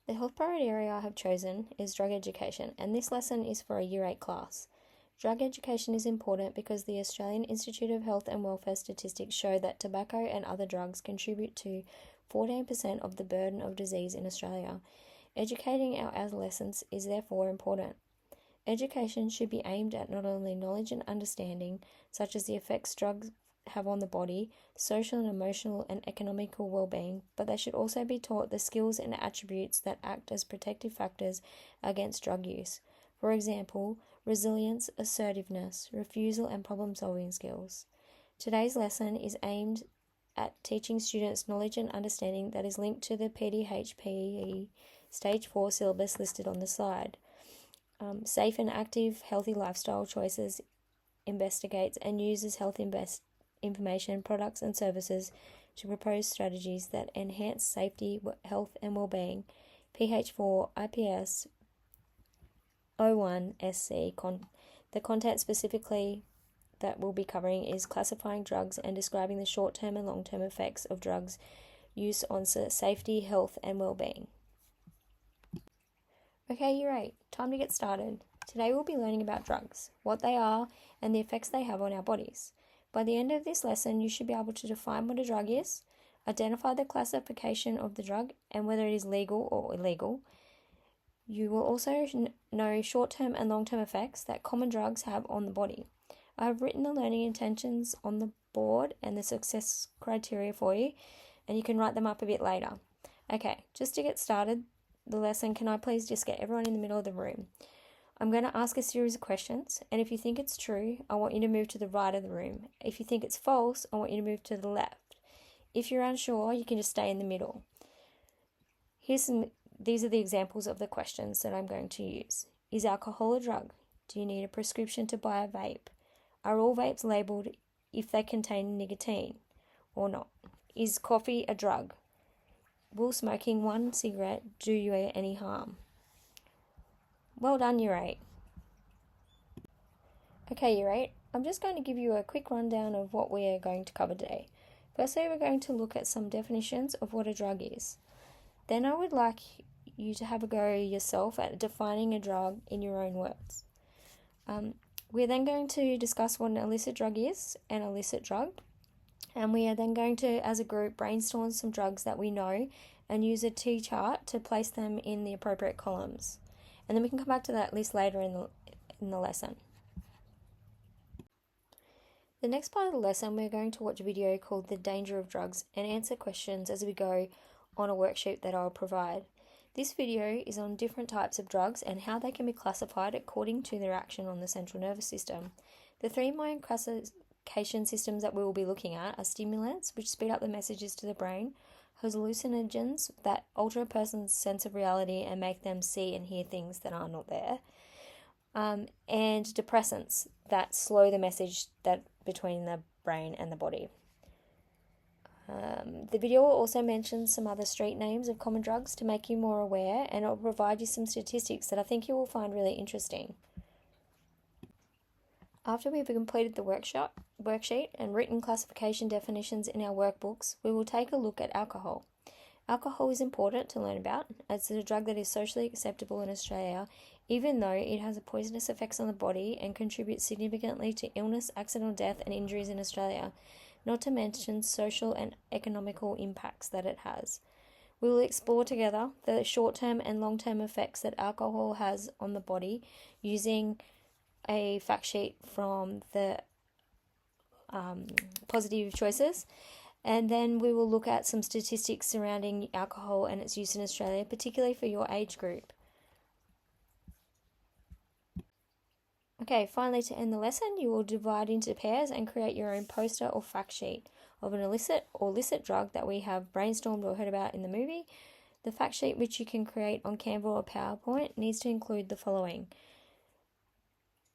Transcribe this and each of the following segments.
The health priority area I have chosen is drug education, and this lesson is for a Year 8 class. Drug education is important because the Australian Institute of Health and Welfare statistics show that tobacco and other drugs contribute to 14% of the burden of disease in Australia. Educating our adolescents is therefore important. Education should be aimed at not only knowledge and understanding, such as the effects drugs have on the body, social and emotional and economical well-being, but they should also be taught the skills and attributes that act as protective factors against drug use. For example, resilience, assertiveness, refusal and problem-solving skills. Today's lesson is aimed at teaching students knowledge and understanding that is linked to the PDHPE Stage 4 syllabus listed on the slide. Safe and active healthy lifestyle choices investigates and uses health information, products and services to propose strategies that enhance safety, health and well-being. PH4 IPS 01SC. The content specifically that we'll be covering is classifying drugs and describing the short-term and long-term effects of drugs use on safety, health and well-being. Okay, Year 8, time to get started. Today we'll be learning about drugs, what they are, and the effects they have on our bodies. By the end of this lesson, you should be able to define what a drug is, identify the classification of the drug and whether it is legal or illegal. You will also know short-term and long-term effects that common drugs have on the body. I have written the learning intentions on the board and the success criteria for you, and you can write them up a bit later. Okay, just to get started, the lesson, can I please just get everyone in the middle of the room? I'm going to ask a series of questions, and if you think it's true, I want you to move to the right of the room. If you think it's false, I want you to move to the left. If you're unsure, you can just stay in the middle. These are the examples of the questions that I'm going to use. Is alcohol a drug? Do you need a prescription to buy a vape? Are all vapes labelled if they contain nicotine or not? Is coffee a drug? Will smoking one cigarette do you any harm? Well done, Year 8. Okay, Year 8, I'm just going to give you a quick rundown of what we are going to cover today. Firstly, we're going to look at some definitions of what a drug is. Then I would like you to have a go yourself at defining a drug in your own words. We're then going to discuss what an illicit drug is, an illicit drug. And we are then going to, as a group, brainstorm some drugs that we know and use a T-chart to place them in the appropriate columns. And then we can come back to that list later in the lesson. The next part of the lesson, we're going to watch a video called The Danger of Drugs and answer questions as we go on a worksheet that I'll provide. This video is on different types of drugs and how they can be classified according to their action on the central nervous system. The three main classification systems that we will be looking at are stimulants, which speed up the messages to the brain, hallucinogens that alter a person's sense of reality and make them see and hear things that are not there, and depressants that slow the message that between the brain and the body. The video will also mention some other street names of common drugs to make you more aware, and it will provide you some statistics that I think you will find really interesting. After we've completed the worksheet and written classification definitions in our workbooks, we will take a look at alcohol. Alcohol is important to learn about, as it's a drug that is socially acceptable in Australia, even though it has poisonous effects on the body and contributes significantly to illness, accidental death and injuries in Australia, not to mention social and economical impacts that it has. We will explore together the short-term and long-term effects that alcohol has on the body using a fact sheet from the positive choices, and then we will look at some statistics surrounding alcohol and its use in Australia, particularly for your age group. Okay, finally, to end the lesson, you will divide into pairs and create your own poster or fact sheet of an illicit or licit drug that we have brainstormed or heard about in the movie. The fact sheet, which you can create on Canva or PowerPoint, needs to include the following.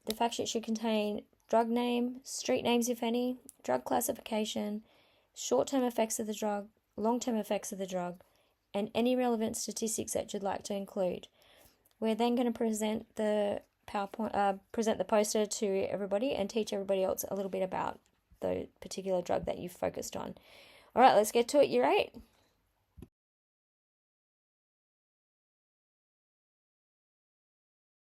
The fact sheet should contain drug name, street names if any, drug classification, short-term effects of the drug, long-term effects of the drug, and any relevant statistics that you'd like to include. We're then going to present the poster to everybody and teach everybody else a little bit about the particular drug that you've focused on. All right, let's get to it, Year 8.